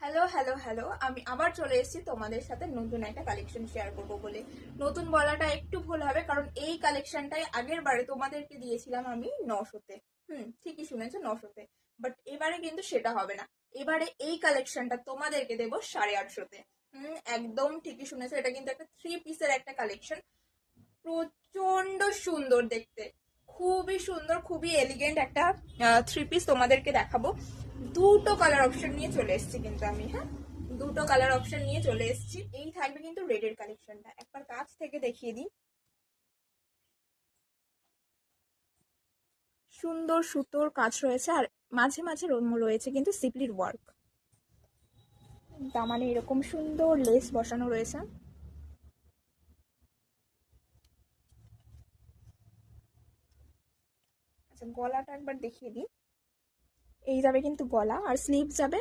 Hello hello hello, আমি আবার চলে এসেছি তোমাদের সাথে নতুন একটা কালেকশন শেয়ার করবো বলে। নতুন বলাটা একটু ভুল হবে, কারণ এই কালেকশনটাই আগের বারে তোমাদেরকে দিয়েছিলাম আমি 900-তে। ঠিকই শুনেছো, 900-তে। বাট এবারে কিন্তু সেটা হবে না। এবারে এই কালেকশনটা তোমাদেরকে দেবো 850-তে। একদম ঠিকই শুনেছো, এটা কিন্তু একটা 3 পিসের একটা কালেকশন। প্রচন্ড সুন্দর দেখতে, খুবই সুন্দর, খুবই এলিগেন্ট একটা 3 পিস তোমাদেরকে দেখাবো। দুটো কালার অপশন নিয়ে চলে এসেছি কিন্তু আমি, হ্যাঁ, দুটো কালার অপশন নিয়ে চলে এসেছি। এই থাকবে কিন্তু রেডের কালেকশনটা, একবার কাছ থেকে দেখিয়ে দিই। সুন্দর সুতোর কাজ রয়েছে, আর মাঝে মাঝে রয়েছে কিন্তু সিপলির ওয়ার্ক। দামানে এরকম সুন্দর লেস বসানো রয়েছে। আচ্ছা, গলাটা একবার দেখিয়ে দিই। এই যাবে কিন্তু গলা, আর স্লিভ যাবে